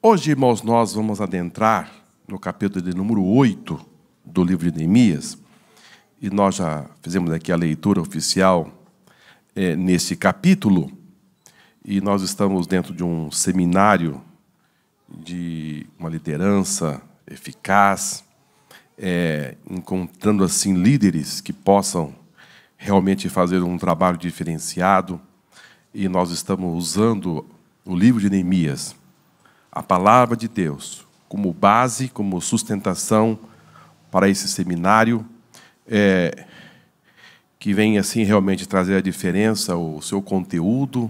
Hoje, irmãos, nós vamos adentrar no capítulo de número 8 do livro de Neemias, e nós já fizemos aqui a leitura oficial nesse capítulo, e nós estamos dentro de um seminário de uma liderança eficaz, encontrando assim líderes que possam realmente fazer um trabalho diferenciado, e nós estamos usando o livro de Neemias, a palavra de Deus, como base, como sustentação para esse seminário, que vem assim realmente trazer a diferença, o seu conteúdo,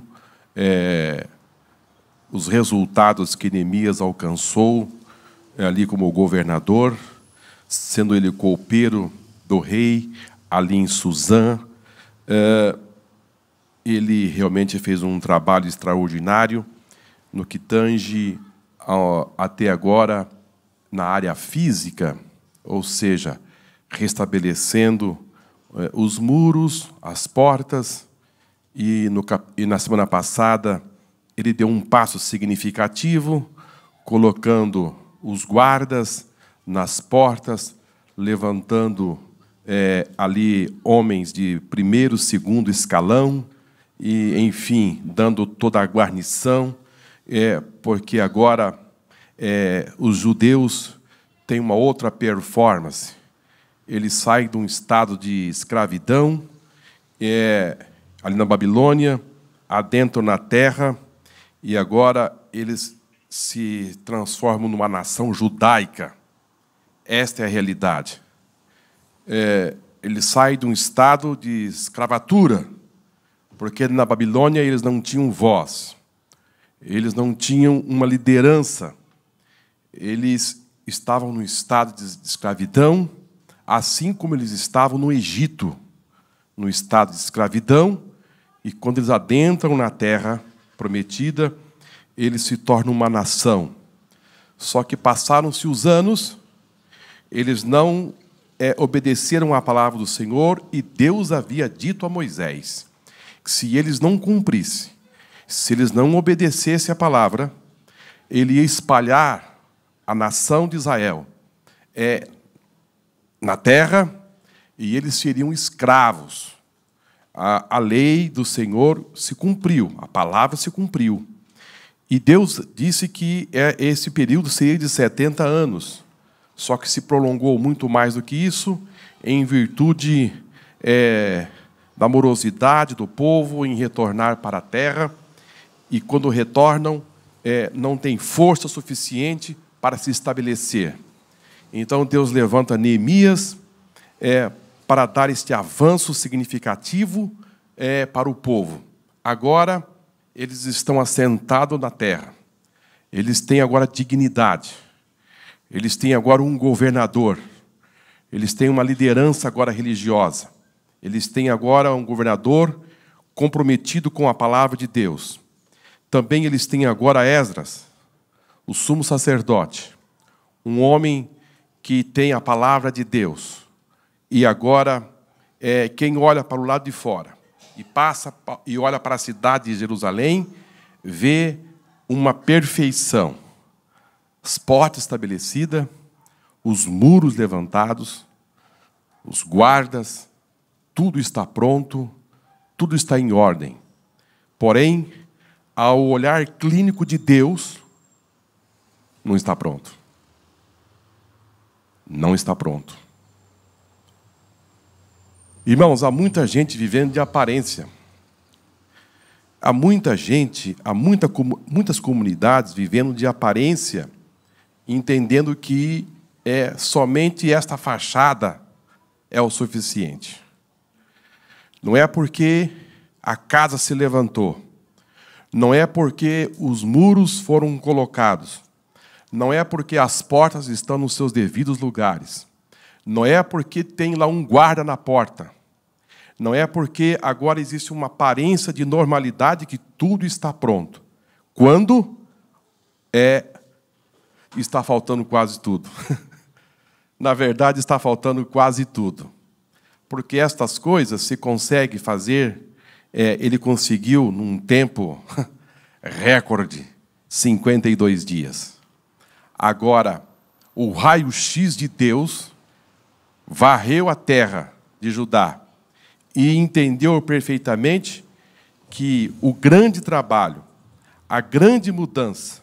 os resultados que Neemias alcançou ali como governador, sendo ele copeiro do rei ali em Suzã. Ele realmente fez um trabalho extraordinário no que tange até agora na área física, ou seja, restabelecendo os muros, as portas, e na semana passada ele deu um passo significativo, colocando os guardas nas portas, levantando ali homens de primeiro, segundo escalão, e, enfim, dando toda a guarnição, porque agora os judeus têm uma outra performance. Eles saem de um estado de escravidão, ali na Babilônia, adentram na terra, e agora eles se transformam numa nação judaica. Esta é a realidade. Eles saem de um estado de escravatura, porque na Babilônia eles não tinham voz, eles não tinham uma liderança, eles estavam no estado de escravidão, assim como eles estavam no Egito, no estado de escravidão, e quando eles adentram na terra prometida, eles se tornam uma nação. Só que passaram-se os anos, eles não obedeceram à palavra do Senhor, e Deus havia dito a Moisés que se eles não cumprissem, se eles não obedecessem à palavra, ele ia espalhar a nação de Israel na terra, e eles seriam escravos. A lei do Senhor se cumpriu, a palavra se cumpriu. E Deus disse que esse período seria de 70 anos, só que se prolongou muito mais do que isso, em virtude da morosidade do povo em retornar para a terra, e quando retornam, não tem força suficiente para se estabelecer. Então Deus levanta Neemias para dar este avanço significativo para o povo. Agora, eles estão assentados na terra. Eles têm agora dignidade. Eles têm agora um governador. Eles têm uma liderança agora religiosa. Eles têm agora um governador comprometido com a palavra de Deus. Também eles têm agora Esdras, o sumo sacerdote, um homem que tem a palavra de Deus. E agora, quem olha para o lado de fora e passa e olha para a cidade de Jerusalém, vê uma perfeição. As portas estabelecidas, os muros levantados, os guardas, tudo está pronto, tudo está em ordem. Porém, ao olhar clínico de Deus, não está pronto. Não está pronto. Irmãos, há muita gente vivendo de aparência. Há muita gente, muitas comunidades vivendo de aparência, entendendo que somente esta fachada é o suficiente. Não é porque a casa se levantou, não é porque os muros foram colocados, não é porque as portas estão nos seus devidos lugares, não é porque tem lá um guarda na porta, não é porque agora existe uma aparência de normalidade que tudo está pronto. Quando está faltando quase tudo. Na verdade, está faltando quase tudo. Porque estas coisas se consegue fazer, ele conseguiu, num tempo recorde, 52 dias. Agora, o raio-x de Deus varreu a terra de Judá e entendeu perfeitamente que o grande trabalho, a grande mudança,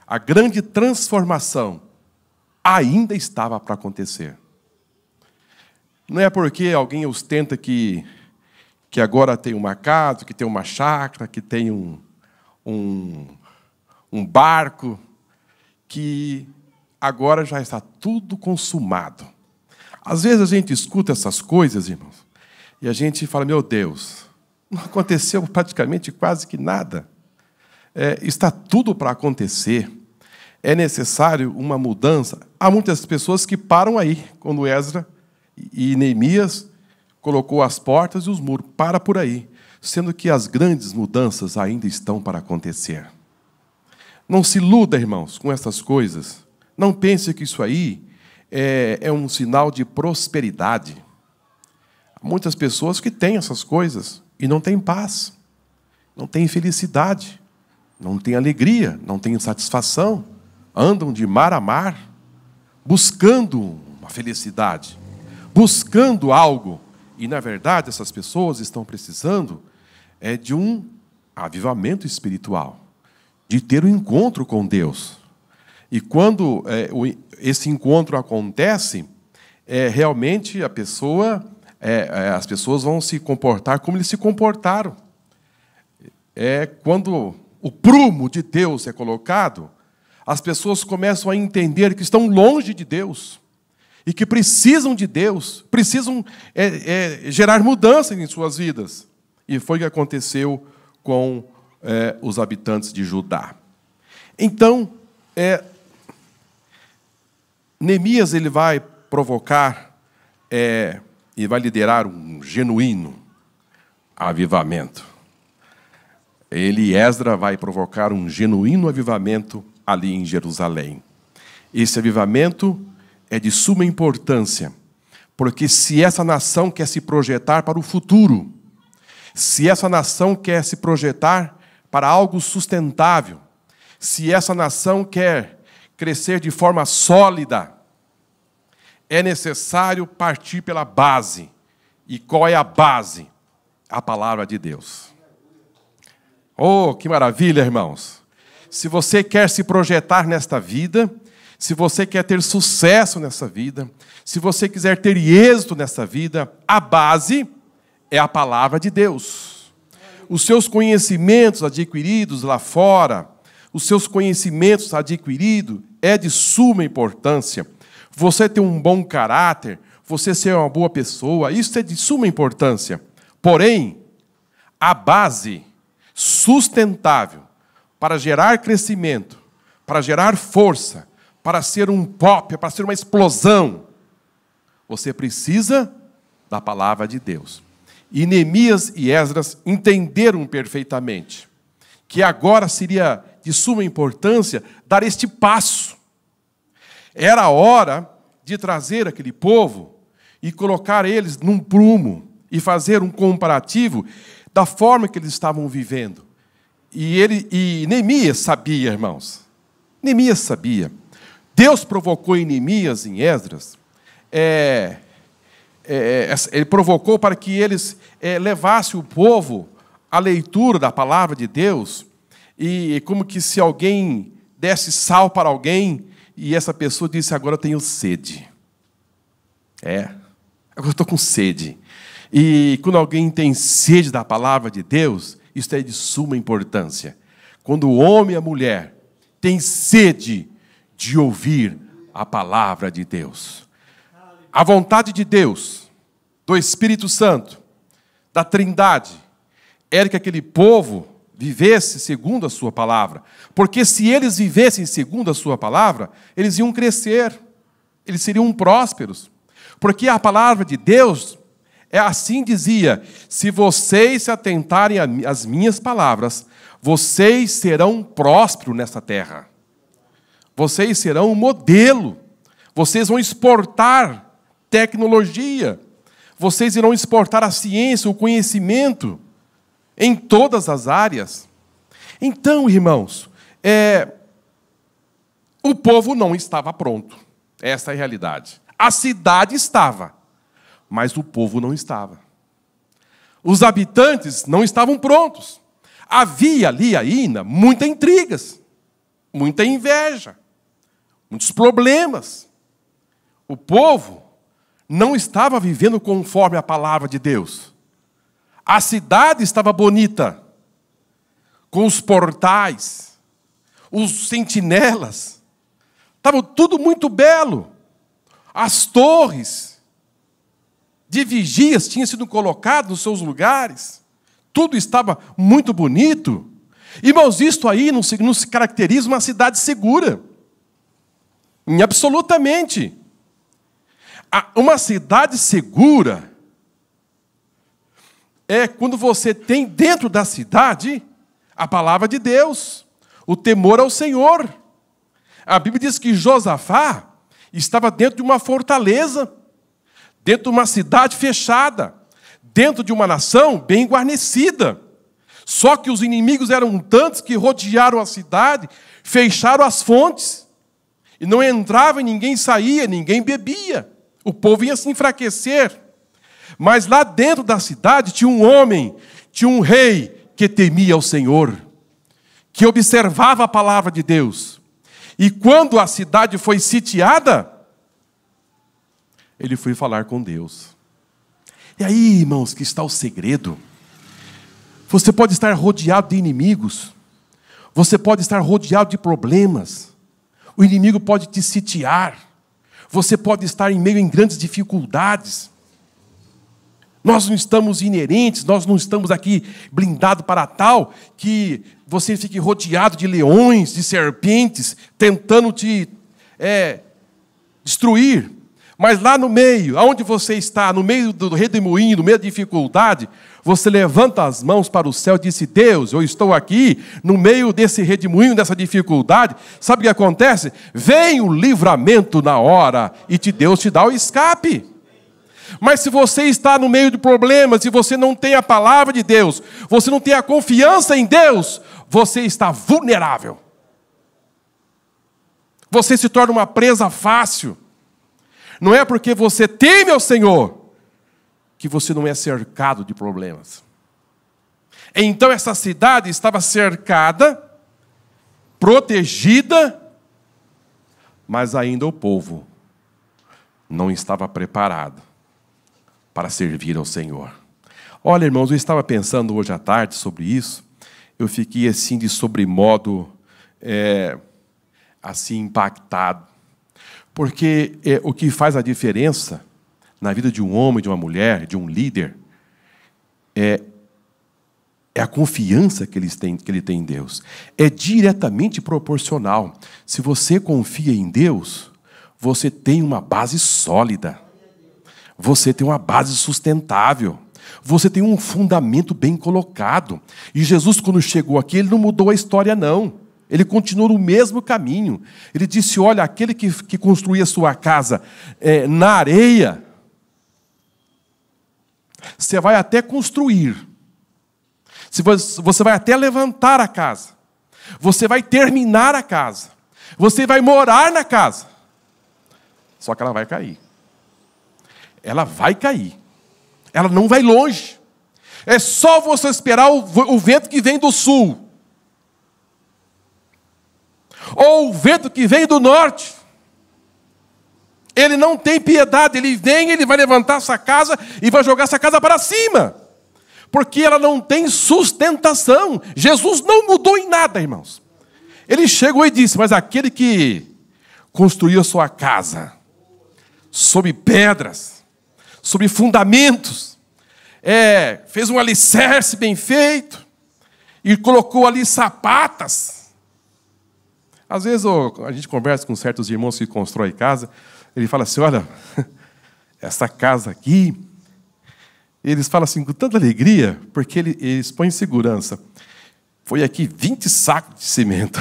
a grande transformação ainda estava para acontecer. Não é porque alguém ostenta que agora tem uma casa, que tem uma chácara, que tem um barco, que agora já está tudo consumado. Às vezes a gente escuta essas coisas, irmãos, e a gente fala, meu Deus, não aconteceu praticamente quase que nada. Está tudo para acontecer. É necessário uma mudança. Há muitas pessoas que param aí, quando Esdras e Neemias colocou as portas e os muros. Para por aí. Sendo que as grandes mudanças ainda estão para acontecer. Não se iluda, irmãos, com essas coisas. Não pense que isso aí é um sinal de prosperidade. Há muitas pessoas que têm essas coisas e não têm paz, não têm felicidade, não têm alegria, não têm satisfação. Andam de mar a mar, buscando uma felicidade, buscando algo. E, na verdade, essas pessoas estão precisando de um avivamento espiritual, de ter um encontro com Deus. E quando esse encontro acontece, realmente as pessoas vão se comportar como eles se comportaram. Quando o prumo de Deus é colocado, as pessoas começam a entender que estão longe de Deus e que precisam de Deus, precisam gerar mudança em suas vidas. E foi o que aconteceu com os habitantes de Judá. Então, Neemias ele vai provocar e vai liderar um genuíno avivamento. Esdras vai provocar um genuíno avivamento ali em Jerusalém. Esse avivamento é de suma importância, porque se essa nação quer se projetar para o futuro, se essa nação quer se projetar para algo sustentável, se essa nação quer crescer de forma sólida, é necessário partir pela base. E qual é a base? A palavra de Deus. Oh, que maravilha, irmãos! Se você quer se projetar nesta vida, se você quer ter sucesso nessa vida, se você quiser ter êxito nessa vida, a base é a palavra de Deus. Os seus conhecimentos adquiridos lá fora, os seus conhecimentos adquiridos é de suma importância. Você ter um bom caráter, você ser uma boa pessoa, isso é de suma importância. Porém, a base sustentável para gerar crescimento, para gerar força, para ser um pop, para ser uma explosão, você precisa da palavra de Deus. E Neemias e Esdras entenderam perfeitamente que agora seria de suma importância dar este passo. Era a hora de trazer aquele povo e colocar eles num prumo e fazer um comparativo da forma que eles estavam vivendo. E Neemias sabia, irmãos. Neemias sabia. Deus provocou em Neemias, em Esdras, ele provocou para que eles levassem o povo à leitura da palavra de Deus, e como que se alguém desse sal para alguém, e essa pessoa disse, agora eu tenho sede. Agora eu estou com sede. E quando alguém tem sede da palavra de Deus, isso é de suma importância. Quando o homem e a mulher têm sede de ouvir a palavra de Deus. A vontade de Deus, do Espírito Santo, da Trindade, era que aquele povo vivesse segundo a sua palavra. Porque se eles vivessem segundo a sua palavra, eles iam crescer, eles seriam prósperos. Porque a palavra de Deus assim dizia, se vocês se atentarem às minhas palavras, vocês serão prósperos nessa terra. Vocês serão um modelo. Vocês vão exportar tecnologia. Vocês irão exportar a ciência, o conhecimento em todas as áreas. Então, irmãos, O povo não estava pronto. Essa é a realidade. A cidade estava, mas o povo não estava. Os habitantes não estavam prontos. Havia ali ainda muitas intrigas, muita inveja, muitos problemas. O povo não estava vivendo conforme a palavra de Deus. A cidade estava bonita, com os portais, os sentinelas. Estava tudo muito belo. As torres de vigias tinham sido colocadas nos seus lugares. Tudo estava muito bonito. Irmãos, isto aí não se caracteriza uma cidade segura. Absolutamente. Uma cidade segura é quando você tem dentro da cidade a palavra de Deus, o temor ao Senhor. A Bíblia diz que Josafá estava dentro de uma fortaleza, dentro de uma cidade fechada, dentro de uma nação bem guarnecida. Só que os inimigos eram tantos que rodearam a cidade, fecharam as fontes, e não entrava e ninguém saía, ninguém bebia. O povo ia se enfraquecer. Mas lá dentro da cidade tinha um homem, tinha um rei que temia o Senhor, que observava a palavra de Deus. E quando a cidade foi sitiada, ele foi falar com Deus. E aí, irmãos, que está o segredo. Você pode estar rodeado de inimigos. Você pode estar rodeado de problemas. O inimigo pode te sitiar. Você pode estar em meio em grandes dificuldades. Nós não estamos inerentes, nós não estamos aqui blindados para tal que você fique rodeado de leões, de serpentes, tentando te destruir. Mas lá no meio, aonde você está, no meio do redemoinho, no meio da dificuldade, você levanta as mãos para o céu e diz: Deus, eu estou aqui, no meio desse redemoinho, dessa dificuldade. Sabe o que acontece? Vem o livramento na hora e Deus te dá o escape. Mas se você está no meio de problemas e você não tem a palavra de Deus, você não tem a confiança em Deus, você está vulnerável. Você se torna uma presa fácil. Não é porque você teme ao Senhor que você não é cercado de problemas. Então essa cidade estava cercada, protegida, mas ainda o povo não estava preparado para servir ao Senhor. Olha, irmãos, eu estava pensando hoje à tarde sobre isso. Eu fiquei assim de sobremodo assim impactado. Porque o que faz a diferença na vida de um homem, de uma mulher, de um líder, é a confiança que ele tem em Deus. É diretamente proporcional. Se você confia em Deus, você tem uma base sólida. Você tem uma base sustentável. Você tem um fundamento bem colocado. E Jesus, quando chegou aqui, ele não mudou a história, não. Ele continuou no mesmo caminho. Ele disse: olha, aquele que construía sua casa na areia, você vai até construir. Você vai até levantar a casa. Você vai terminar a casa. Você vai morar na casa. Só que ela vai cair. Ela vai cair. Ela não vai longe. É só você esperar o vento que vem do sul. Ou o vento que vem do norte. Ele não tem piedade. Ele vem, ele vai levantar essa casa e vai jogar essa casa para cima. Porque ela não tem sustentação. Jesus não mudou em nada, irmãos. Ele chegou e disse: mas aquele que construiu a sua casa sobre pedras, sobre fundamentos, fez um alicerce bem feito e colocou ali sapatas. Às vezes a gente conversa com certos irmãos que constroem casa, ele fala assim: olha, essa casa aqui, eles falam assim com tanta alegria, porque eles põem em segurança. Foi aqui 20 sacos de cimento.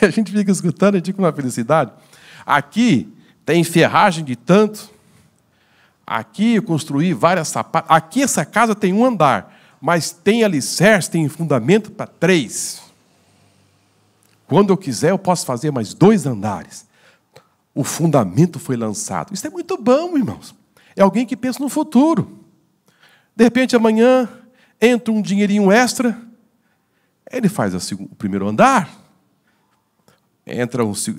A gente fica escutando, a gente fica com uma felicidade. Aqui tem ferragem de tanto. Aqui eu construí várias sapatas. Aqui essa casa tem um andar, mas tem alicerce, tem fundamento para 3. Quando eu quiser, eu posso fazer mais 2 andares. O fundamento foi lançado. Isso é muito bom, irmãos. É alguém que pensa no futuro. De repente, amanhã, entra um dinheirinho extra, ele faz o primeiro andar. Ele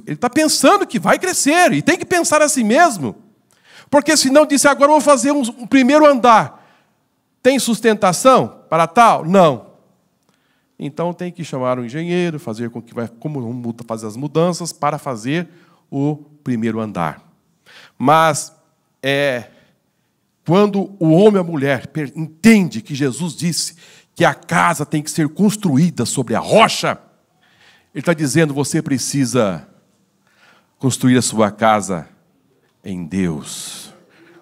está pensando que vai crescer, e tem que pensar assim mesmo. Porque senão disse, agora eu vou fazer um primeiro andar. Tem sustentação para tal? Não. Então tem que chamar um engenheiro, fazer com que fazer as mudanças para fazer o primeiro andar. Mas quando o homem e a mulher entendem que Jesus disse que a casa tem que ser construída sobre a rocha, ele está dizendo, você precisa construir a sua casa em Deus,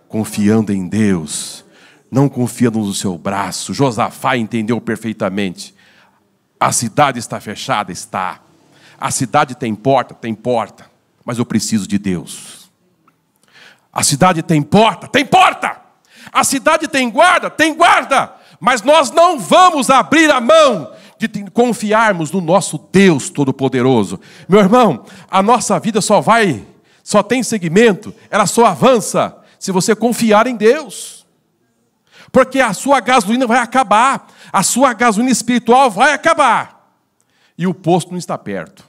confiando em Deus, não confiando no seu braço. Josafá entendeu perfeitamente. A cidade está fechada? Está. A cidade tem porta? Tem porta. Mas eu preciso de Deus. A cidade tem porta? Tem porta. A cidade tem guarda? Tem guarda. Mas nós não vamos abrir a mão de confiarmos no nosso Deus Todo-Poderoso. Meu irmão, a nossa vida só tem seguimento, ela só avança se você confiar em Deus. Porque a sua gasolina vai acabar, a sua gasolina espiritual vai acabar. E o posto não está perto.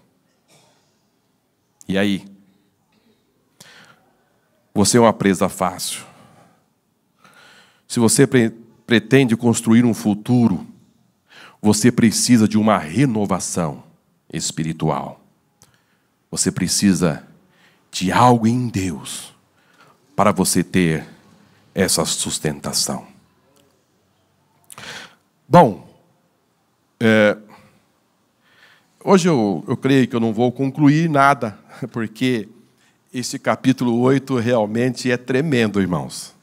E aí? Você é uma presa fácil. Se você pretende construir um futuro, você precisa de uma renovação espiritual. Você precisa de algo em Deus para você ter essa sustentação. Bom, hoje eu creio que eu não vou concluir nada, porque esse capítulo 8 realmente é tremendo, irmãos.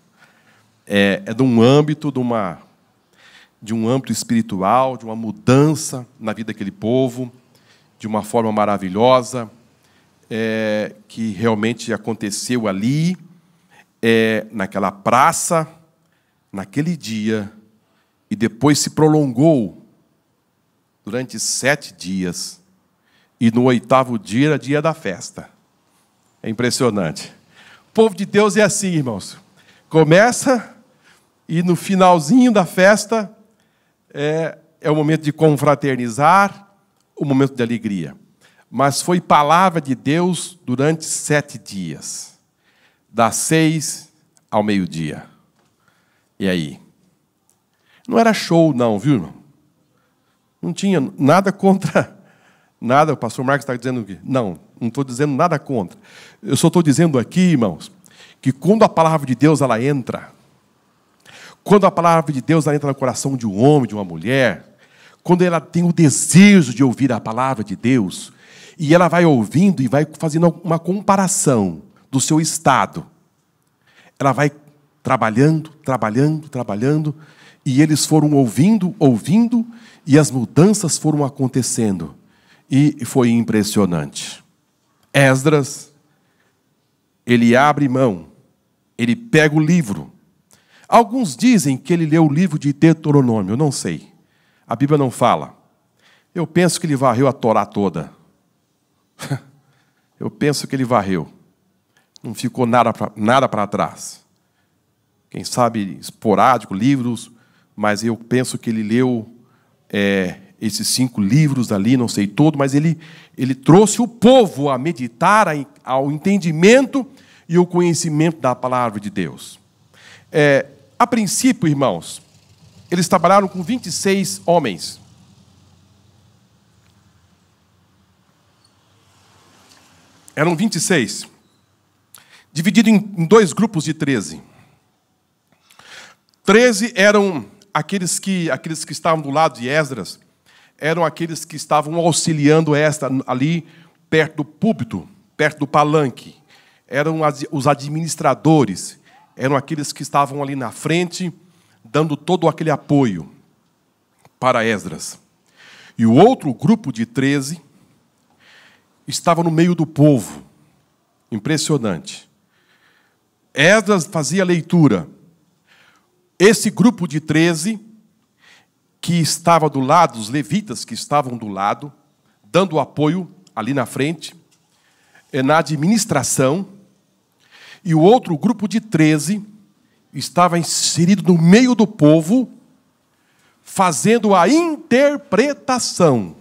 É de um âmbito, de um âmbito espiritual, de uma mudança na vida daquele povo, de uma forma maravilhosa, que realmente aconteceu ali, naquela praça, naquele dia, e depois se prolongou durante 7 dias, e no 8º dia era dia da festa. É impressionante. O povo de Deus é assim, irmãos. Começa, e no finalzinho da festa, é o momento de confraternizar, o momento de alegria. Mas foi palavra de Deus durante 7 dias. Das 6 ao meio-dia. E aí? Não era show não, viu, irmão? Não tinha nada contra... Nada, o pastor Marcos está dizendo que... Não estou dizendo nada contra. Eu só estou dizendo aqui, irmãos, que quando a palavra de Deus ela entra... Quando a palavra de Deus ela entra no coração de um homem, de uma mulher... Quando ela tem o desejo de ouvir a palavra de Deus... E ela vai ouvindo e vai fazendo uma comparação do seu estado. Ela vai trabalhando, e eles foram ouvindo, e as mudanças foram acontecendo. E foi impressionante. Esdras, ele abre mão, ele pega o livro. Alguns dizem que ele leu o livro de Deuteronômio, eu não sei. A Bíblia não fala. Eu penso que ele varreu a Torá toda. Eu penso que ele varreu. Não ficou nada para trás. Quem sabe esporádico, livros, mas eu penso que ele leu esses 5 livros ali, não sei todo, mas ele trouxe o povo a meditar, ao entendimento e o conhecimento da palavra de Deus. A princípio, irmãos, eles trabalharam com 26 homens. Eram 26, dividido em 2 grupos de 13. 13 eram aqueles que estavam do lado de Esdras, eram aqueles que estavam auxiliando Esdras ali perto do púlpito, perto do palanque. Eram os administradores, eram aqueles que estavam ali na frente, dando todo aquele apoio para Esdras. E o outro grupo de 13 estava no meio do povo. Impressionante. Esdras fazia leitura. Esse grupo de 13, que estava do lado, os levitas que estavam do lado, dando apoio ali na frente, na administração, e o outro grupo de 13 estava inserido no meio do povo, fazendo a interpretação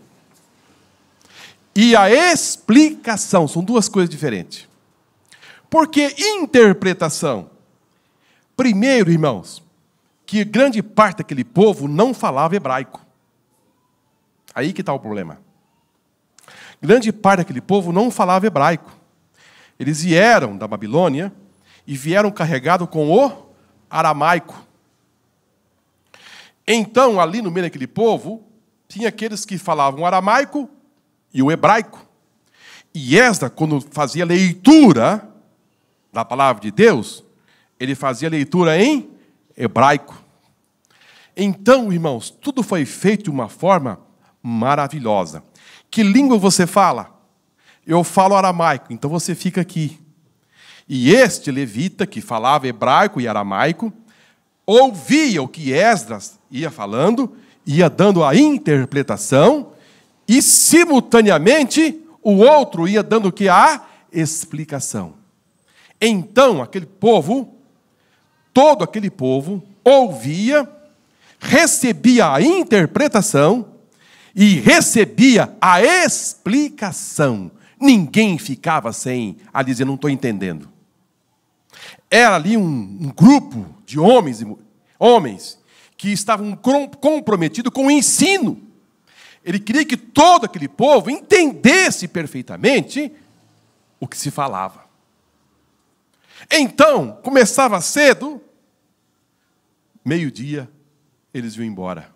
e a explicação. São duas coisas diferentes. Por que interpretação? Primeiro, irmãos, que grande parte daquele povo não falava hebraico. Aí que está o problema. Grande parte daquele povo não falava hebraico. Eles vieram da Babilônia e vieram carregados com o aramaico. Então, ali no meio daquele povo, tinha aqueles que falavam o aramaico e o hebraico. E Esdras, quando fazia leitura da palavra de Deus, ele fazia leitura em hebraico. Então, irmãos, tudo foi feito de uma forma maravilhosa. Que língua você fala? Eu falo aramaico, então você fica aqui. E este levita, que falava hebraico e aramaico, ouvia o que Esdras ia falando, ia dando a interpretação, e simultaneamente o outro ia dando o que? A explicação. Então, aquele povo, todo aquele povo, ouvia, recebia a interpretação e recebia a explicação. Ninguém ficava sem a dizer, não estou entendendo. Era ali um grupo de homens que estavam comprometidos com o ensino. Ele queria que todo aquele povo entendesse perfeitamente o que se falava. Então, começava cedo, meio-dia, eles iam embora.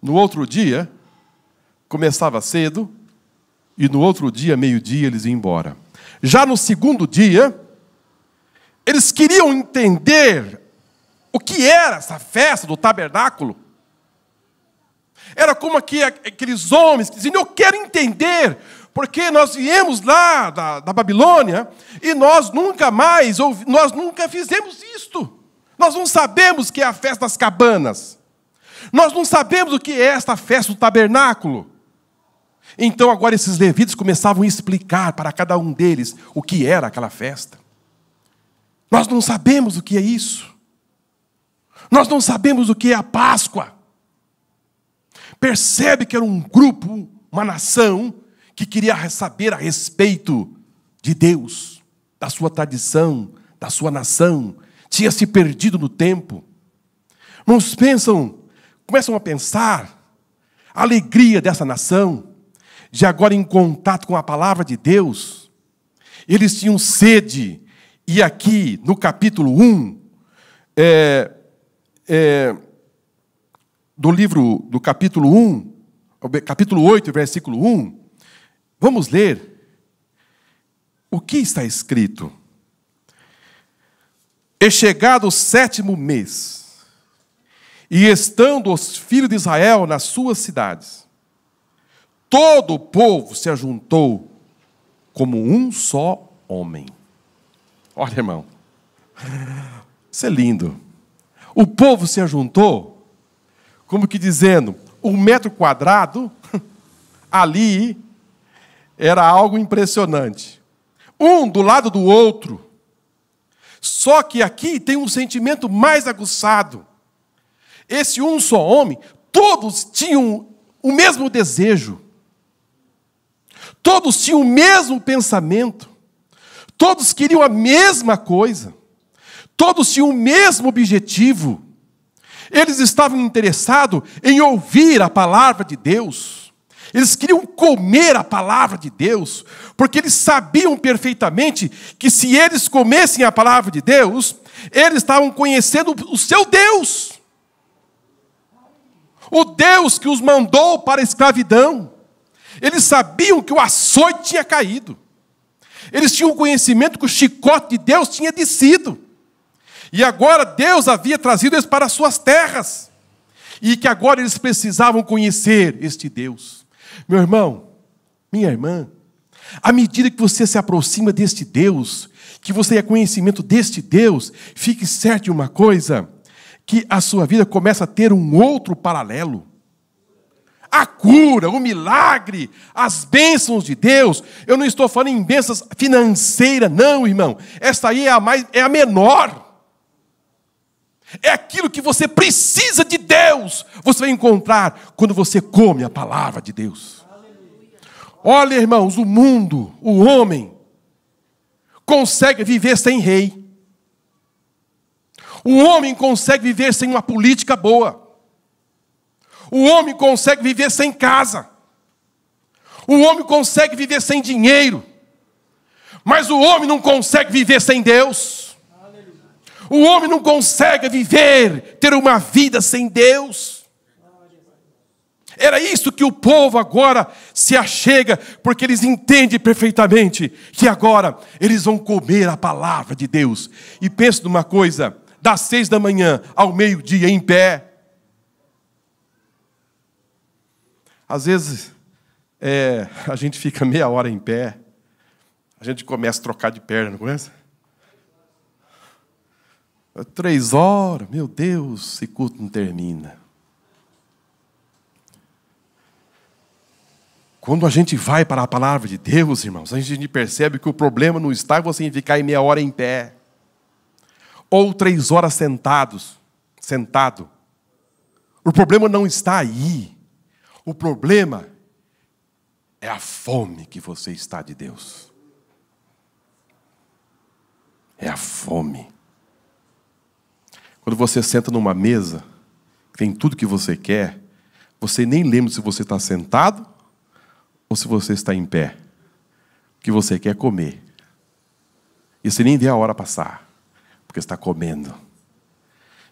No outro dia, começava cedo, e no outro dia, meio-dia, eles iam embora. Já no segundo dia, eles queriam entender o que era essa festa do tabernáculo. Era como aqueles homens que diziam, eu quero entender, porque nós viemos lá da Babilônia e nós nunca fizemos isto. Nós não sabemos o que é a festa das cabanas. Nós não sabemos o que é esta festa do tabernáculo. Então agora esses levitas começavam a explicar para cada um deles o que era aquela festa. Nós não sabemos o que é isso. Nós não sabemos o que é a Páscoa. Percebe que era um grupo, uma nação, que queria saber a respeito de Deus, da sua tradição, da sua nação. Tinha se perdido no tempo. Uns começam a pensar a alegria dessa nação, de agora em contato com a palavra de Deus. Eles tinham sede. E aqui, no capítulo 1, do livro do capítulo 1, capítulo 8, versículo 1, vamos ler o que está escrito. E chegado o 7º mês, e estando os filhos de Israel nas suas cidades, todo o povo se ajuntou como um só homem. Olha, irmão, isso é lindo. O povo se ajuntou, como que dizendo, 1 metro quadrado, ali era algo impressionante. Um do lado do outro. Só que aqui tem um sentimento mais aguçado. Esse um só homem, todos tinham o mesmo desejo. Todos tinham o mesmo pensamento. Todos queriam a mesma coisa. Todos tinham o mesmo objetivo. Eles estavam interessados em ouvir a palavra de Deus. Eles queriam comer a palavra de Deus, porque eles sabiam perfeitamente que se eles comessem a palavra de Deus, eles estavam conhecendo o seu Deus. O Deus que os mandou para a escravidão. Eles sabiam que o açoite tinha caído. Eles tinham o conhecimento que o chicote de Deus tinha descido. E agora Deus havia trazido eles para as suas terras. E que agora eles precisavam conhecer este Deus. Meu irmão, minha irmã, à medida que você se aproxima deste Deus, que você tenha conhecimento deste Deus, fique certo de uma coisa, que a sua vida começa a ter um outro paralelo. a cura, o milagre, as bênçãos de Deus. Eu não estou falando em bênçãos financeiras, não, irmão. Essa aí é a menor. É aquilo que você precisa de Deus. Você vai encontrar quando você come a palavra de Deus. Olha, irmãos, o mundo, o homem, consegue viver sem rei. O homem consegue viver sem uma política boa. O homem consegue viver sem casa. O homem consegue viver sem dinheiro. Mas o homem não consegue viver sem Deus. O homem não consegue viver, ter uma vida sem Deus. Era isso que o povo agora se achega, porque eles entendem perfeitamente que agora eles vão comer a palavra de Deus. E pensa numa coisa, das 6 da manhã ao meio-dia em pé. Às vezes, a gente fica meia hora em pé, a gente começa a trocar de perna, não começa? 3 horas, meu Deus, esse culto não termina. Quando a gente vai para a palavra de Deus, irmãos, a gente percebe que o problema não está em você ficar em meia hora em pé, ou 3 horas sentado. O problema não está aí. O problema é a fome que você está de Deus. É a fome. Quando você senta numa mesa, tem tudo que você quer, você nem lembra se você está sentado ou se você está em pé. O que você quer é comer. E você nem vê a hora passar, porque está comendo.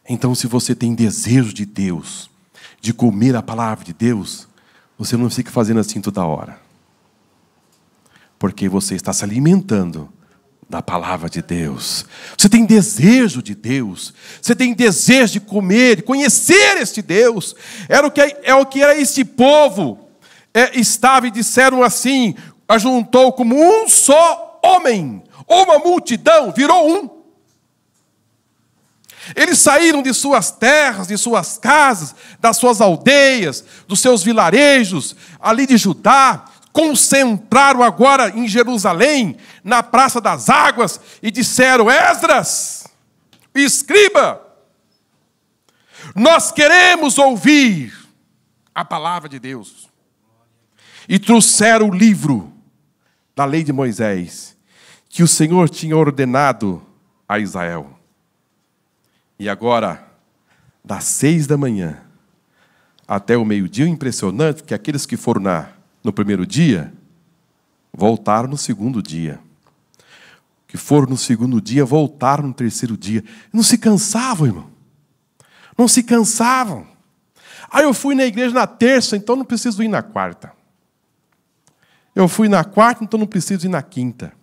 Então, se você tem desejo de Deus, de comer a palavra de Deus, você não fica fazendo assim toda hora. Porque você está se alimentando da palavra de Deus. Você tem desejo de Deus. Você tem desejo de comer, de conhecer este Deus. É o que era este povo. Estava e disseram assim, ajuntou como um só homem. Uma multidão virou um. Eles saíram de suas terras, de suas casas, das suas aldeias, dos seus vilarejos, ali de Judá, concentraram agora em Jerusalém, na Praça das Águas, e disseram: Esdras, escriba, nós queremos ouvir a palavra de Deus. E trouxeram o livro da lei de Moisés, que o Senhor tinha ordenado a Israel. E agora, das 6 da manhã até o meio-dia, impressionante que aqueles que foram no primeiro dia, voltaram no segundo dia. Que foram no segundo dia, voltaram no terceiro dia. Não se cansavam, irmão. Não se cansavam. Eu fui na igreja na terça, então não preciso ir na quarta. Eu fui na quarta, então não preciso ir na quinta.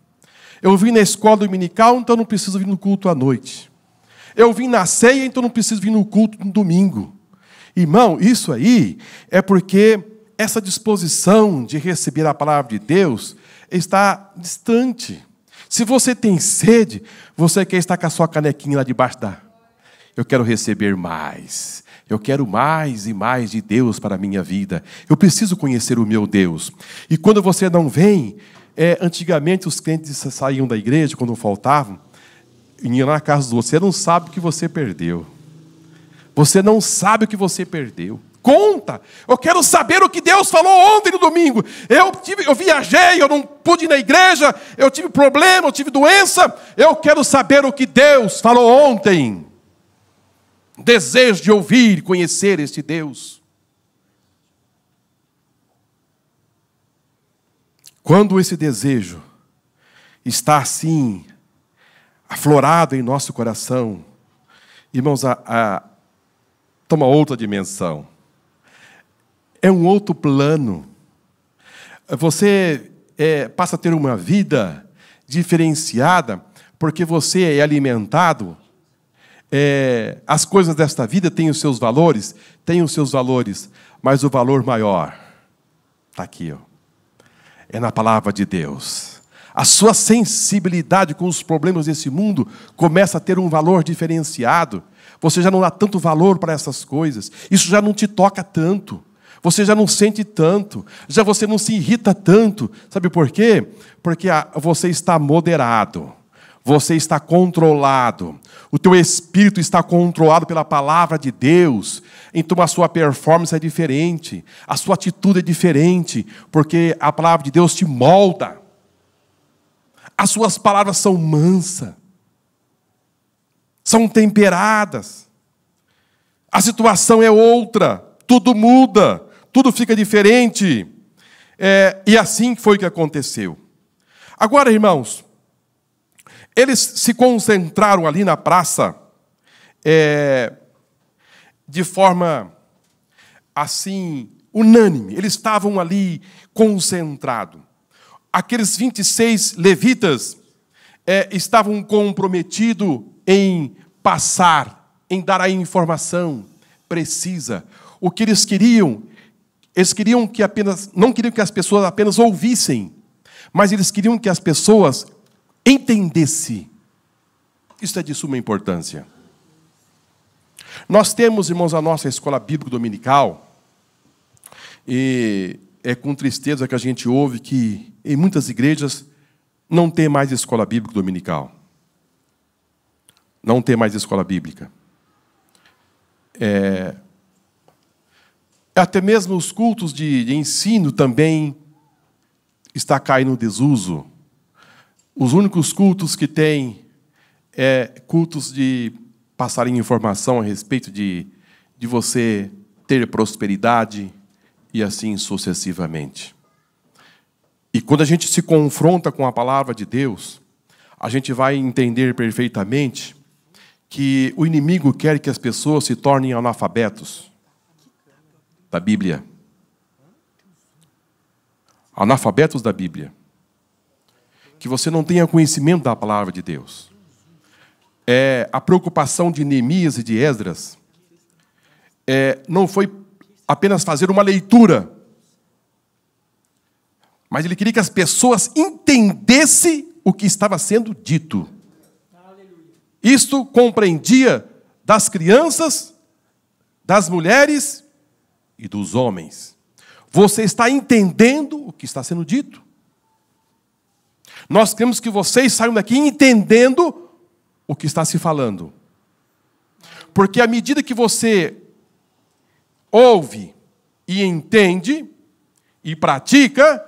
Eu vim na escola dominical, então não preciso vir no culto à noite. Eu vim na ceia, então não preciso vir no culto no domingo. Irmão, isso aí é porque essa disposição de receber a palavra de Deus está distante. Se você tem sede, você quer estar com a sua canequinha lá debaixo da... Eu quero receber mais. Eu quero mais e mais de Deus para a minha vida. Eu preciso conhecer o meu Deus. E quando você não vem, antigamente os crentes saíam da igreja, quando faltavam, iam na casa do outro. Você não sabe o que você perdeu. Você não sabe o que você perdeu. Conta. Eu quero saber o que Deus falou ontem no domingo. Eu viajei, eu não pude ir na igreja, eu tive problema, eu tive doença. Eu quero saber o que Deus falou ontem. Desejo de ouvir e conhecer este Deus. Quando esse desejo está assim, aflorado em nosso coração, irmãos, toma outra dimensão. É um outro plano. Você passa a ter uma vida diferenciada, porque você é alimentado. As coisas desta vida têm os seus valores, mas o valor maior está aqui, é na palavra de Deus. A sua sensibilidade com os problemas desse mundo começa a ter um valor diferenciado. Você já não dá tanto valor para essas coisas. Isso já não te toca tanto. Você já não sente tanto, já você não se irrita tanto. Sabe por quê? Porque você está moderado, você está controlado, o teu espírito está controlado pela palavra de Deus. Então a sua performance é diferente, a sua atitude é diferente, porque a palavra de Deus te molda. As suas palavras são mansas, são temperadas. A situação é outra, tudo muda, tudo fica diferente. E assim foi que aconteceu. Agora, irmãos, eles se concentraram ali na praça de forma assim, unânime. Eles estavam ali concentrados. Aqueles 26 levitas estavam comprometidos em passar, em dar a informação precisa. O que eles queriam que não queriam que as pessoas apenas ouvissem, mas eles queriam que as pessoas entendessem. Isso é de suma importância. Nós temos, irmãos, a nossa escola bíblica dominical, e é com tristeza que a gente ouve que em muitas igrejas não tem mais escola bíblica dominical. Não tem mais escola bíblica. Até mesmo os cultos de ensino também está caindo no desuso. Os únicos cultos que tem cultos de passarem informação a respeito de você ter prosperidade e assim sucessivamente. E quando a gente se confronta com a palavra de Deus, a gente vai entender perfeitamente que o inimigo quer que as pessoas se tornem analfabetos da Bíblia. Analfabetos da Bíblia. Que você não tenha conhecimento da palavra de Deus. A preocupação de Neemias e de Esdras não foi apenas fazer uma leitura, mas ele queria que as pessoas entendessem o que estava sendo dito. Isto compreendia das crianças, das mulheres e dos homens. Você está entendendo o que está sendo dito? Nós queremos que vocês saiam daqui entendendo o que está se falando. Porque à medida que você ouve e entende e pratica,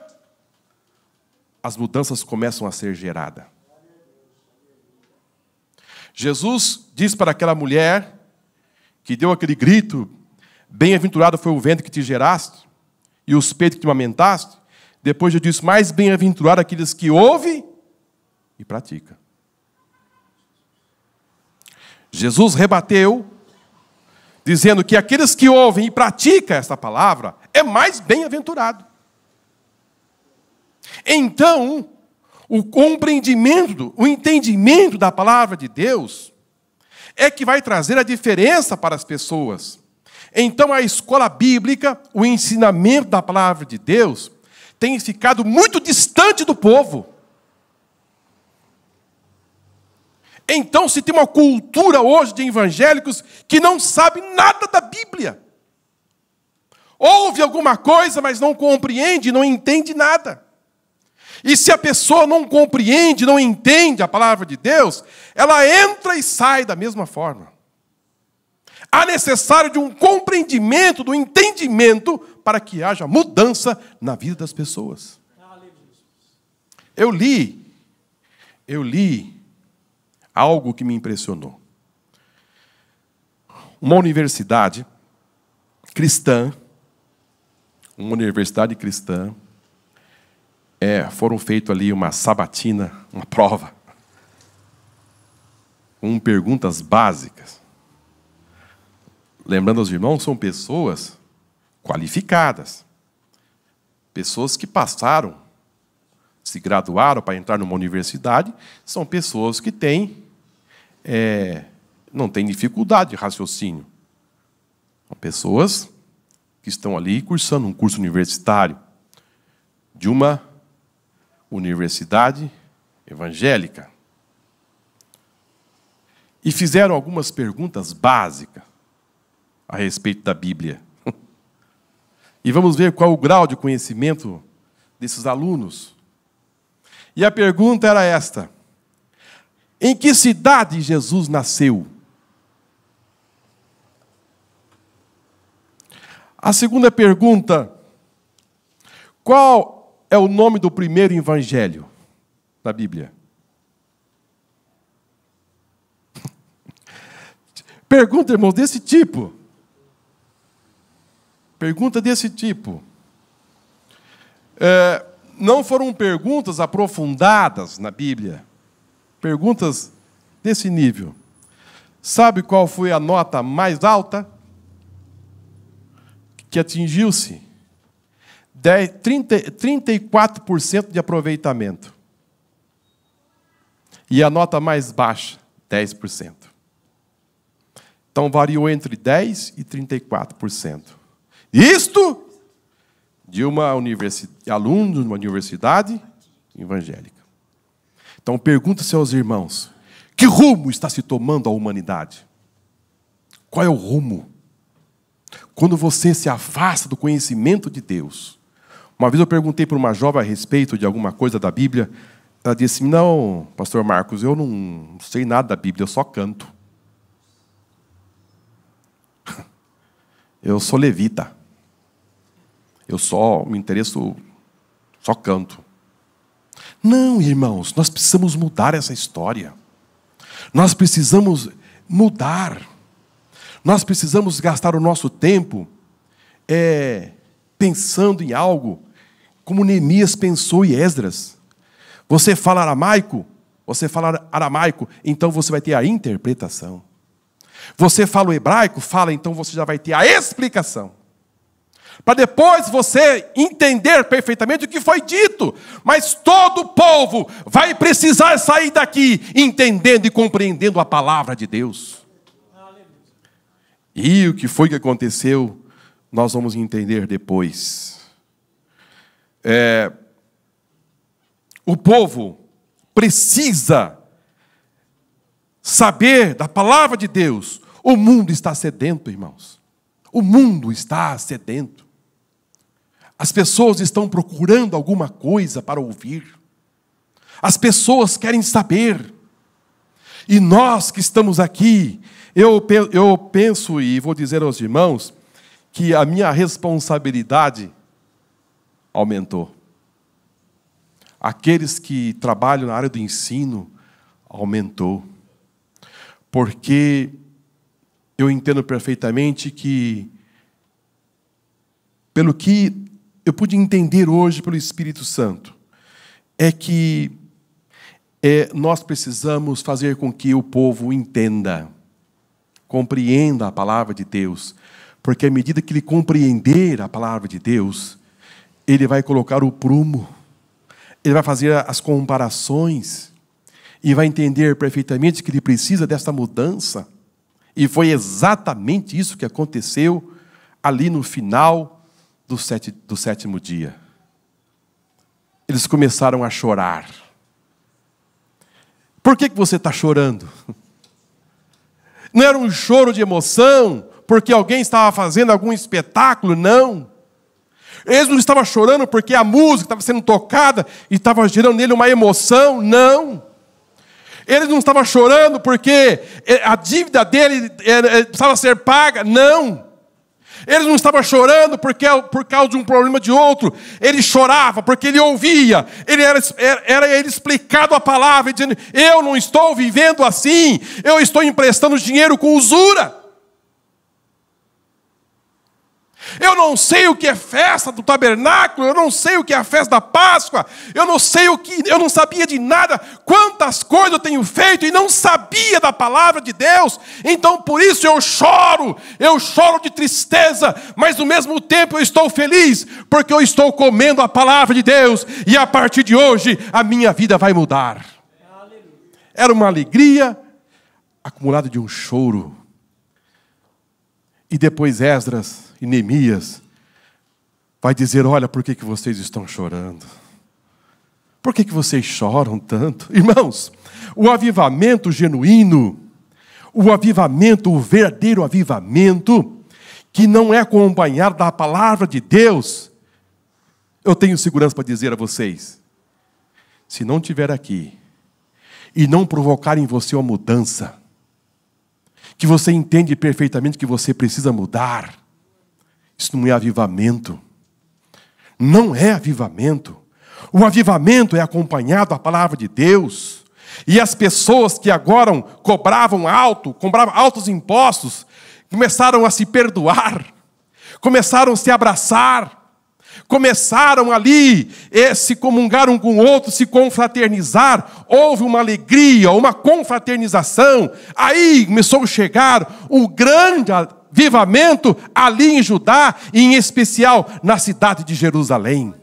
as mudanças começam a ser geradas. Jesus diz para aquela mulher que deu aquele grito: bem-aventurado foi o ventre que te geraste e os peitos que te amamentaste. Depois eu disse: mais bem-aventurado aqueles que ouvem e praticam. Jesus rebateu, dizendo que aqueles que ouvem e praticam esta palavra é mais bem-aventurado. Então, o compreendimento, o entendimento da palavra de Deus é que vai trazer a diferença para as pessoas. Então, a escola bíblica, o ensinamento da palavra de Deus, tem ficado muito distante do povo. Então, se tem uma cultura hoje de evangélicos que não sabe nada da Bíblia. Ouve alguma coisa, mas não compreende, não entende nada. E se a pessoa não compreende, não entende a palavra de Deus, ela entra e sai da mesma forma. Há necessário de um compreendimento, do entendimento, para que haja mudança na vida das pessoas. Eu li algo que me impressionou. Uma universidade cristã, foram feitas ali uma sabatina, uma prova, com perguntas básicas. Lembrando aos irmãos, são pessoas qualificadas, pessoas que passaram, se graduaram para entrar numa universidade, são pessoas que não têm dificuldade de raciocínio. São pessoas que estão ali cursando um curso universitário de uma universidade evangélica. E fizeram algumas perguntas básicas a respeito da Bíblia. E vamos ver qual o grau de conhecimento desses alunos. E a pergunta era esta: em que cidade Jesus nasceu? A segunda pergunta: qual é o nome do primeiro evangelho da Bíblia? Pergunta, irmãos, desse tipo. Pergunta desse tipo. Não foram perguntas aprofundadas na Bíblia. Perguntas desse nível. Sabe qual foi a nota mais alta que atingiu-se? 34% de aproveitamento. E a nota mais baixa, 10%. Então, variou entre 10% e 34%. Isto de aluno de uma universidade evangélica. Então, pergunta-se aos irmãos: que rumo está se tomando a humanidade? Qual é o rumo? Quando você se afasta do conhecimento de Deus. Uma vez eu perguntei para uma jovem a respeito de alguma coisa da Bíblia. Ela disse: não, pastor Marcos, eu não sei nada da Bíblia, eu só canto. Eu sou levita. Eu só me interesso, só canto. Não, irmãos, nós precisamos mudar essa história. Nós precisamos mudar. Nós precisamos gastar o nosso tempo pensando em algo como Neemias pensou em Esdras. Você fala aramaico, então você vai ter a interpretação. Você fala o hebraico, então você já vai ter a explicação. Para depois você entender perfeitamente o que foi dito. Mas todo o povo vai precisar sair daqui entendendo e compreendendo a palavra de Deus. E o que foi que aconteceu, nós vamos entender depois. O povo precisa saber da palavra de Deus. O mundo está sedento, irmãos. O mundo está sedento. As pessoas estão procurando alguma coisa para ouvir. As pessoas querem saber. E nós que estamos aqui, eu penso e vou dizer aos irmãos que a minha responsabilidade aumentou. Aqueles que trabalham na área do ensino aumentou. Porque eu entendo perfeitamente que, pelo que eu pude entender hoje pelo Espírito Santo, é que nós precisamos fazer com que o povo entenda, compreenda a palavra de Deus, porque à medida que ele compreender a palavra de Deus, ele vai colocar o prumo, ele vai fazer as comparações, e vai entender perfeitamente que ele precisa dessa mudança. E foi exatamente isso que aconteceu ali no final do sétimo dia. Eles começaram a chorar. Por que você está chorando? Não era um choro de emoção, porque alguém estava fazendo algum espetáculo, não. Eles não estavam chorando porque a música estava sendo tocada e estava gerando nele uma emoção, não. Eles não estavam chorando porque a dívida dele precisava ser paga, não. Eles não estavam chorando por causa de um problema de outro. Ele chorava porque ele ouvia. Era ele explicado a palavra, dizendo: eu não estou vivendo assim. Eu estou emprestando dinheiro com usura. Eu não sei o que é festa do tabernáculo, eu não sei o que é a festa da Páscoa, eu não sabia de nada, quantas coisas eu tenho feito e não sabia da palavra de Deus, então por isso eu choro de tristeza, mas ao mesmo tempo eu estou feliz, porque eu estou comendo a palavra de Deus, e a partir de hoje a minha vida vai mudar. Era uma alegria acumulada de um choro. E depois Esdras e Neemias vai dizer: olha, por que vocês estão chorando? Por que vocês choram tanto? Irmãos, o avivamento genuíno, o verdadeiro avivamento, que não é acompanhado da palavra de Deus, eu tenho segurança para dizer a vocês, se não estiver aqui e não provocar em você uma mudança, que você entende perfeitamente que você precisa mudar, isso não é avivamento. Não é avivamento. O avivamento é acompanhado da palavra de Deus. E as pessoas que agora cobravam altos impostos, começaram a se perdoar, começaram a se abraçar, começaram ali, se comungar um com o outro, se confraternizar, houve uma alegria, uma confraternização, aí começou a chegar o grande avivamento ali em Judá, e em especial na cidade de Jerusalém.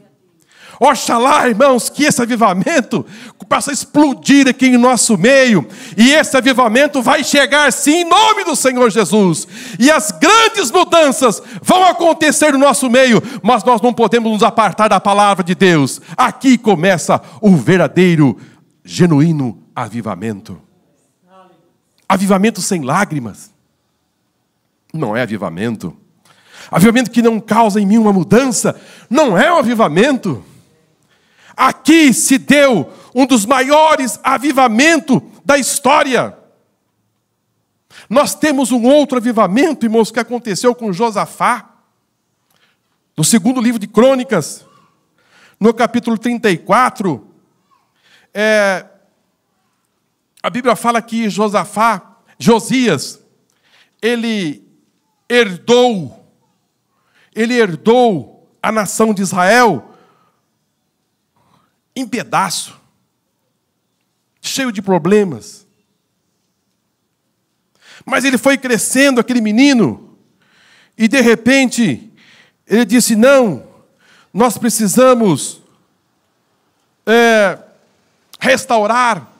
Oxalá, irmãos, que esse avivamento possa explodir aqui em nosso meio. E esse avivamento vai chegar sim, em nome do Senhor Jesus. E as grandes mudanças vão acontecer no nosso meio. Mas nós não podemos nos apartar da palavra de Deus. Aqui começa o verdadeiro, genuíno avivamento. Avivamento sem lágrimas. Não é avivamento. Avivamento que não causa em mim uma mudança. Não é um avivamento. Aqui se deu um dos maiores avivamentos da história. Nós temos um outro avivamento, irmãos, que aconteceu com Josafá. No segundo livro de Crônicas, no capítulo 34, a Bíblia fala que Josias, ele herdou a nação de Israel em pedaço, cheio de problemas. Mas ele foi crescendo, aquele menino, e de repente, ele disse, não, nós precisamos restaurar,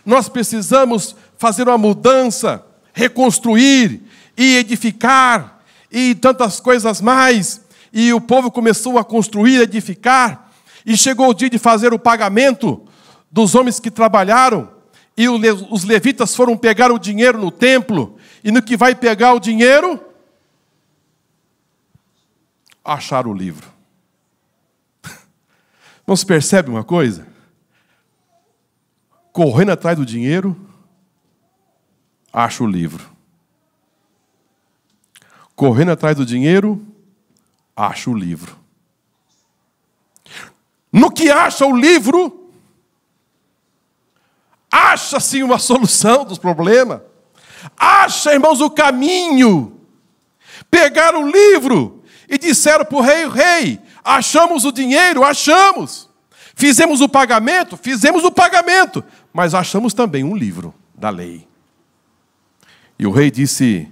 nós precisamos fazer uma mudança, reconstruir e edificar, e tantas coisas mais. E o povo começou a construir, edificar, e chegou o dia de fazer o pagamento dos homens que trabalharam, e os levitas foram pegar o dinheiro no templo, e no que vai pegar o dinheiro, acharam o livro. Não se percebe uma coisa? Correndo atrás do dinheiro, acha o livro. Correndo atrás do dinheiro, acha o livro. No que acha o livro, acha-se uma solução dos problemas. Acha, irmãos, o caminho. Pegaram o livro e disseram para o rei, rei, achamos o dinheiro, achamos. Fizemos o pagamento, mas achamos também um livro da lei. E o rei disse,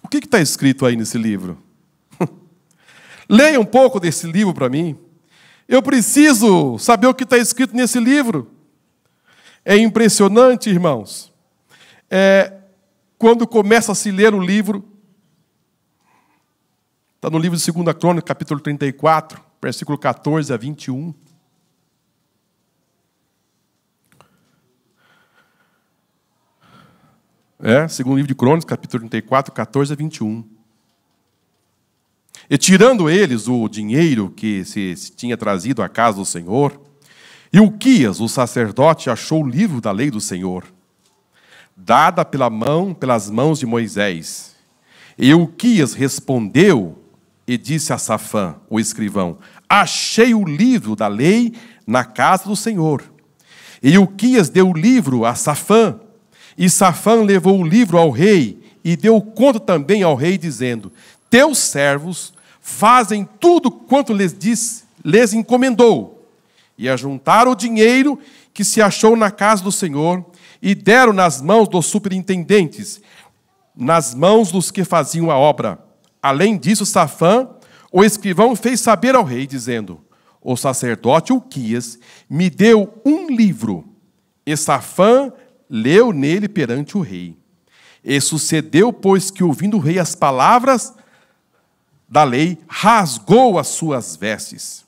o que está escrito aí nesse livro? Leia um pouco desse livro para mim. Eu preciso saber o que está escrito nesse livro. É impressionante, irmãos. Quando começa a se ler o livro, está no livro de 2 Crônicas, capítulo 34, versículo 14 a 21. Segundo livro de Crônicas, capítulo 34, 14 a 21. E tirando eles o dinheiro que se tinha trazido à casa do Senhor, Ilquias, o sacerdote, achou o livro da lei do Senhor, dada pelas mãos de Moisés. E Ilquias respondeu e disse a Safã, o escrivão, achei o livro da lei na casa do Senhor. E Ilquias deu o livro a Safã, e Safã levou o livro ao rei, e deu conta também ao rei, dizendo, teus servos fazem tudo quanto lhes encomendou. E ajuntaram o dinheiro que se achou na casa do Senhor, e deram nas mãos dos superintendentes, nas mãos dos que faziam a obra. Além disso, Safã, o escrivão, fez saber ao rei, dizendo, o sacerdote Ilquias me deu um livro. E Safã leu nele perante o rei. E sucedeu, pois, que ouvindo o rei as palavras da lei, rasgou as suas vestes.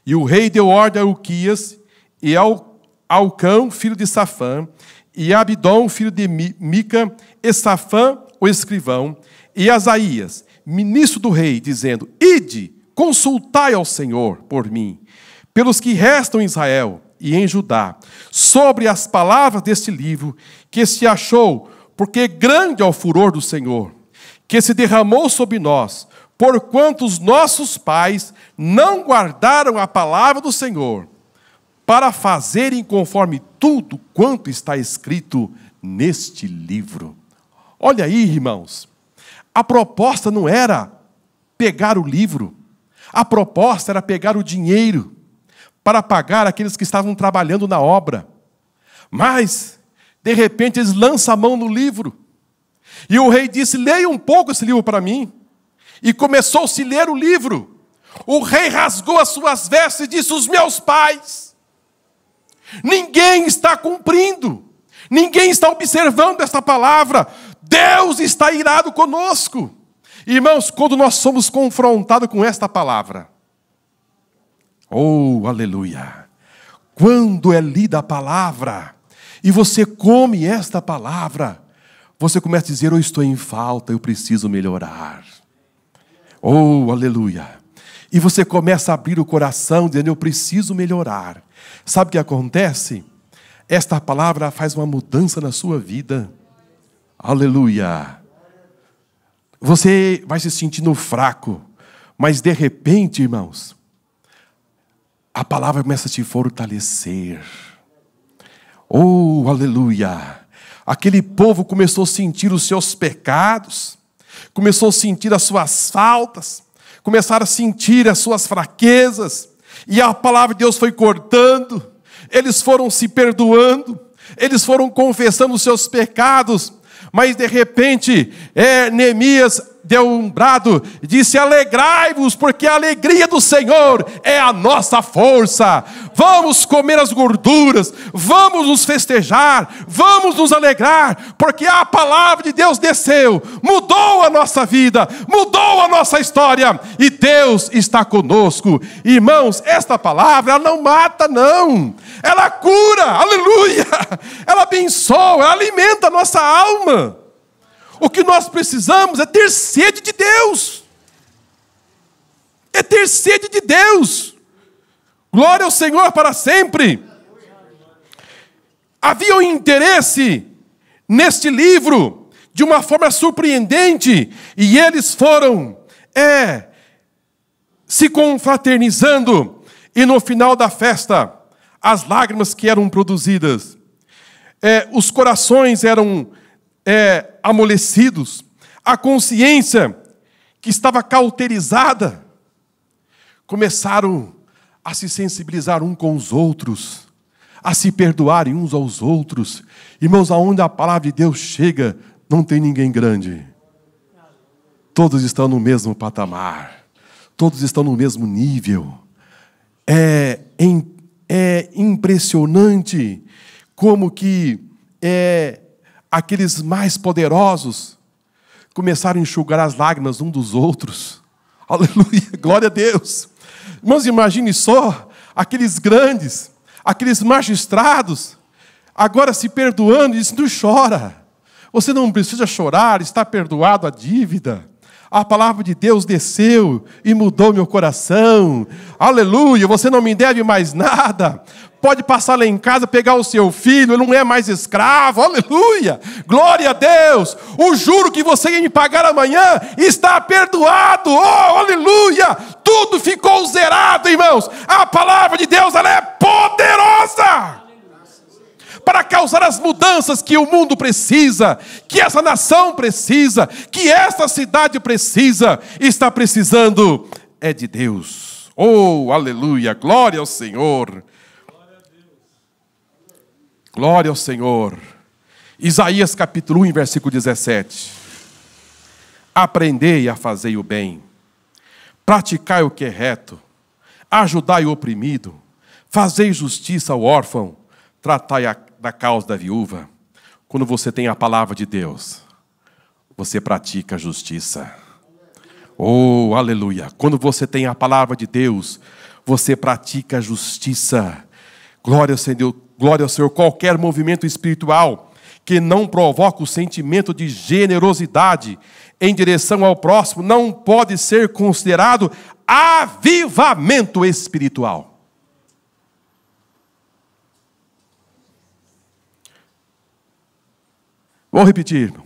E o rei deu ordem a Ilquias e ao Alcão, filho de Safã, e a Abidom, filho de Mica, e Safã o escrivão, e Asaías, ministro do rei, dizendo: Ide, consultai ao Senhor por mim, pelos que restam em Israel e em Judá, sobre as palavras deste livro, que se achou, porque grande é o furor do Senhor, que se derramou sobre nós, porquanto os nossos pais não guardaram a palavra do Senhor, para fazerem conforme tudo quanto está escrito neste livro. Olha aí, irmãos, a proposta não era pegar o livro, a proposta era pegar o dinheiro para pagar aqueles que estavam trabalhando na obra. Mas, de repente, eles lançam a mão no livro. E o rei disse: leia um pouco esse livro para mim. E começou-se a ler o livro. O rei rasgou as suas vestes e disse: os meus pais. Ninguém está cumprindo. Ninguém está observando esta palavra. Deus está irado conosco. Irmãos, quando nós somos confrontados com esta palavra, oh, aleluia! Quando é lida a palavra, e você come esta palavra, você começa a dizer: eu estou em falta, eu preciso melhorar. Oh, aleluia! E você começa a abrir o coração, dizendo: eu preciso melhorar. Sabe o que acontece? Esta palavra faz uma mudança na sua vida. Aleluia! Você vai se sentindo fraco, mas de repente, irmãos, a palavra começa a te fortalecer. Oh, aleluia! Aquele povo começou a sentir os seus pecados, começou a sentir as suas faltas, começaram a sentir as suas fraquezas, e a palavra de Deus foi cortando, eles foram se perdoando, eles foram confessando os seus pecados, mas de repente, Neemias deu um brado, disse: alegrai-vos, porque a alegria do Senhor é a nossa força. Vamos comer as gorduras, vamos nos festejar, vamos nos alegrar, porque a palavra de Deus desceu, mudou a nossa vida, mudou a nossa história, e Deus está conosco. Irmãos, esta palavra, ela não mata não, ela cura, aleluia, ela abençoa, ela alimenta a nossa alma. O que nós precisamos é ter sede de Deus. É ter sede de Deus. Glória ao Senhor para sempre. Havia um interesse neste livro de uma forma surpreendente, e eles foram se confraternizando, e no final da festa, as lágrimas que eram produzidas, os corações eram amolecidos, a consciência que estava cauterizada, começaram a se sensibilizar uns com os outros, a se perdoarem uns aos outros. Irmãos, aonde a palavra de Deus chega, não tem ninguém grande. Todos estão no mesmo patamar, todos estão no mesmo nível. É impressionante como que aqueles mais poderosos começaram a enxugar as lágrimas uns dos outros. Aleluia, glória a Deus. Irmãos, imagine só, aqueles grandes, aqueles magistrados, agora se perdoando, e dizem: não chora, você não precisa chorar, está perdoado a dívida. A palavra de Deus desceu e mudou meu coração. Aleluia, você não me deve mais nada. Pode passar lá em casa, pegar o seu filho, ele não é mais escravo. Aleluia, glória a Deus. O juro que você ia me pagar amanhã está perdoado. Oh, aleluia, tudo ficou zerado, irmãos. A palavra de Deus, ela é poderosa para causar as mudanças que o mundo precisa, que essa nação precisa, que esta cidade precisa, está precisando, é de Deus. Oh, aleluia, glória ao Senhor. Glória ao Senhor. Isaías capítulo 1, versículo 17. Aprendei a fazer o bem, praticai o que é reto, ajudai o oprimido, fazei justiça ao órfão, tratai da causa da viúva. Quando você tem a palavra de Deus, você pratica a justiça. Oh, aleluia. Quando você tem a palavra de Deus, você pratica a justiça. Glória ao Senhor. Glória ao Senhor. Qualquer movimento espiritual que não provoca o sentimento de generosidade em direção ao próximo não pode ser considerado avivamento espiritual. Vou repetir, irmão.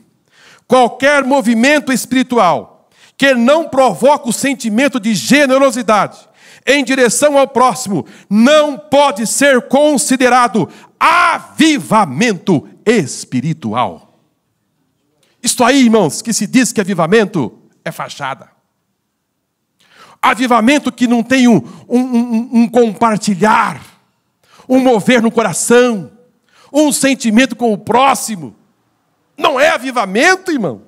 Qualquer movimento espiritual que não provoca o sentimento de generosidade em direção ao próximo não pode ser considerado avivamento espiritual. Isto aí, irmãos, que se diz que avivamento é fachada. Avivamento que não tem um compartilhar, um mover no coração, um sentimento com o próximo. Não é avivamento, irmão.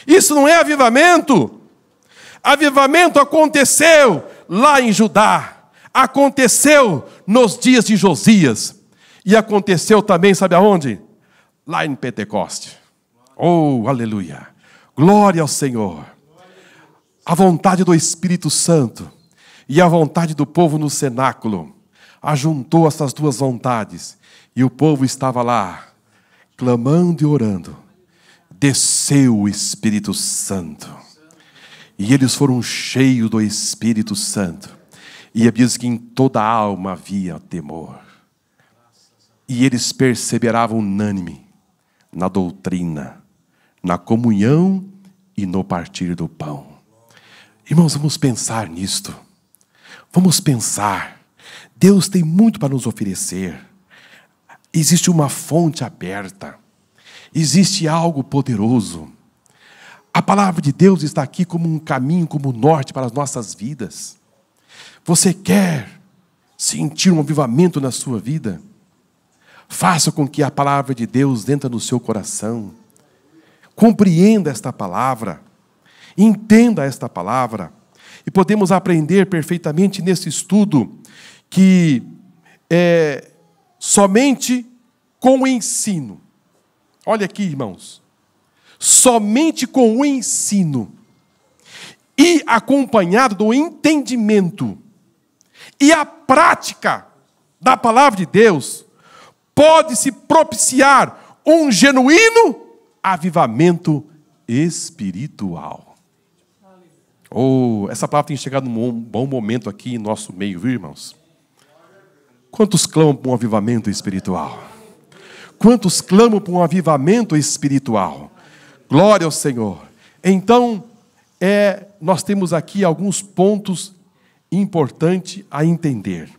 Isso não é avivamento. Avivamento aconteceu lá em Judá. Aconteceu nos dias de Josias. E aconteceu também, sabe aonde? Lá em Pentecoste. Oh, aleluia. Glória ao Senhor. A vontade do Espírito Santo e a vontade do povo no cenáculo ajuntou essas duas vontades. E o povo estava lá, clamando e orando. Desceu o Espírito Santo. E eles foram cheios do Espírito Santo. E diz que em toda a alma havia temor. E eles perseveravam unânime na doutrina, na comunhão e no partir do pão. Irmãos, vamos pensar nisto. Vamos pensar. Deus tem muito para nos oferecer. Existe uma fonte aberta. Existe algo poderoso. A palavra de Deus está aqui como um caminho, como um norte para as nossas vidas. Você quer sentir um avivamento na sua vida? Faça com que a palavra de Deus entre no seu coração. Compreenda esta palavra. Entenda esta palavra. E podemos aprender perfeitamente nesse estudo que somente com o ensino. Olha aqui, irmãos. Somente com o ensino e acompanhado do entendimento e a prática da palavra de Deus pode-se propiciar um genuíno avivamento espiritual. Oh, essa palavra tem chegado num bom momento aqui em nosso meio, viu, irmãos? Quantos clamam por um avivamento espiritual? Quantos clamam por um avivamento espiritual? Glória ao Senhor. Então, nós temos aqui alguns pontos importantes a entender.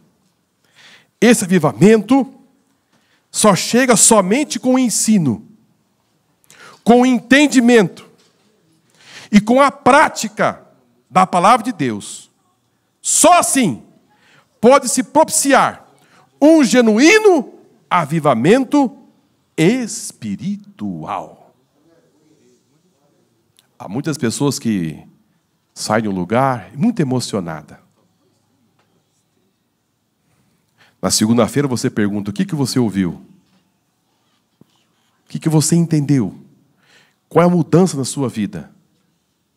Esse avivamento só chega somente com o ensino, com o entendimento e com a prática da palavra de Deus. Só assim pode-se propiciar um genuíno avivamento espiritual. Há muitas pessoas que saem de um lugar muito emocionadas. Na segunda-feira você pergunta: o que você ouviu? O que você entendeu? Qual é a mudança na sua vida?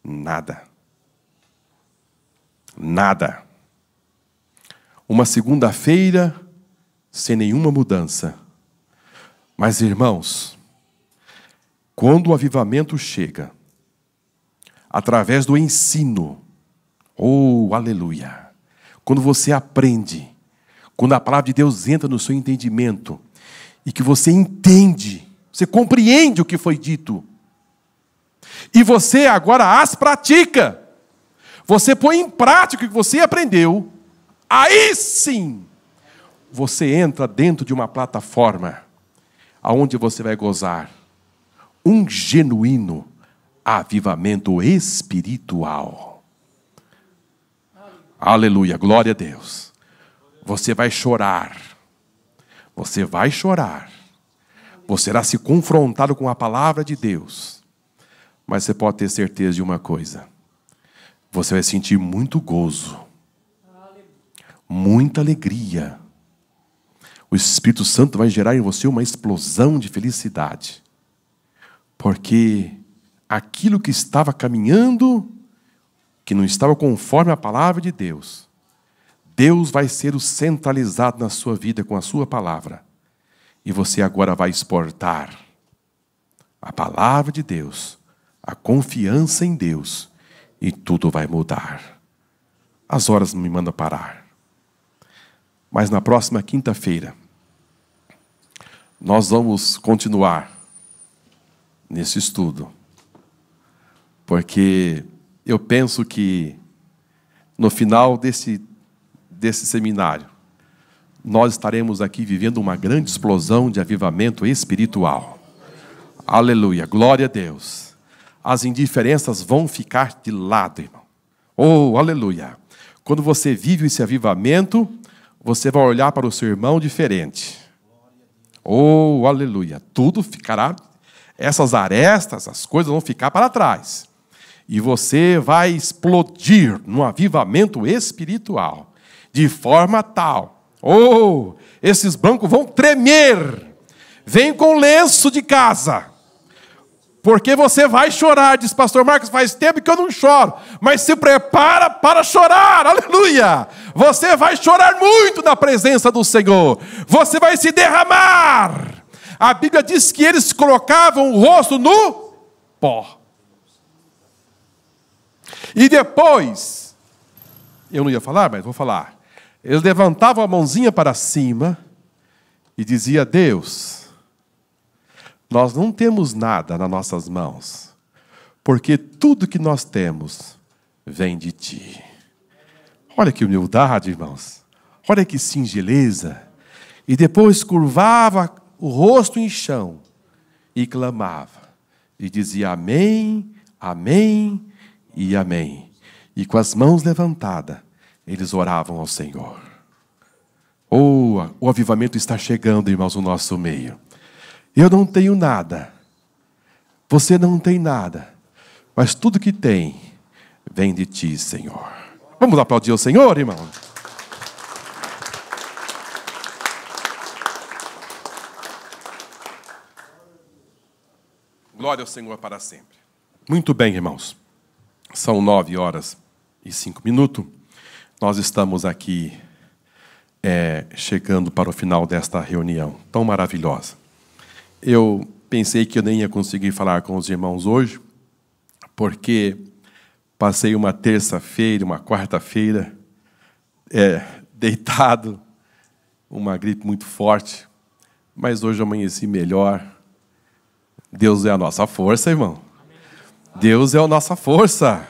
Nada. Nada. Uma segunda-feira sem nenhuma mudança. Mas, irmãos, quando o avivamento chega, através do ensino, oh, aleluia, quando você aprende, quando a palavra de Deus entra no seu entendimento, e que você entende, você compreende o que foi dito, e você agora as pratica, você põe em prática o que você aprendeu, aí sim, você entra dentro de uma plataforma, aonde você vai gozar um genuíno avivamento espiritual. Aleluia, glória a Deus. Você vai chorar. Você vai chorar. Você irá se confrontado com a palavra de Deus. Mas você pode ter certeza de uma coisa. Você vai sentir muito gozo. Muita alegria. O Espírito Santo vai gerar em você uma explosão de felicidade. Porque aquilo que estava caminhando, que não estava conforme a palavra de Deus, Deus vai ser o centralizado na sua vida com a sua palavra. E você agora vai exportar a palavra de Deus, a confiança em Deus, e tudo vai mudar. As horas não me mandam parar. Mas na próxima quinta-feira, nós vamos continuar nesse estudo. Porque eu penso que no final desse seminário, nós estaremos aqui vivendo uma grande explosão de avivamento espiritual. Aleluia, glória a Deus. As indiferenças vão ficar de lado, irmão. Oh, aleluia. Quando você vive esse avivamento, você vai olhar para o seu irmão diferente. Oh, aleluia. Tudo ficará, essas arestas, as coisas vão ficar para trás. E você vai explodir num avivamento espiritual, de forma tal. Oh, esses bancos vão tremer. Vem com lenço de casa. Porque você vai chorar, diz pastor Marcos, faz tempo que eu não choro, mas se prepara para chorar, aleluia! Você vai chorar muito na presença do Senhor, você vai se derramar. A Bíblia diz que eles colocavam o rosto no pó. E depois, eu não ia falar, mas vou falar, eles levantavam a mãozinha para cima e dizia: Deus, nós não temos nada nas nossas mãos, porque tudo que nós temos vem de Ti. Olha que humildade, irmãos. Olha que singeleza. E depois curvava o rosto em chão e clamava. E dizia: amém, amém e amém. E com as mãos levantadas, eles oravam ao Senhor. Oh, o avivamento está chegando, irmãos, no nosso meio. Eu não tenho nada, você não tem nada, mas tudo que tem vem de Ti, Senhor. Vamos aplaudir o Senhor, irmão? Glória ao Senhor para sempre. Muito bem, irmãos. São 9h05. Nós estamos aqui chegando para o final desta reunião tão maravilhosa. Eu pensei que eu nem ia conseguir falar com os irmãos hoje, porque passei uma terça-feira, uma quarta-feira, deitado, uma gripe muito forte, mas hoje eu amanheci melhor. Deus é a nossa força, irmão. Deus é a nossa força.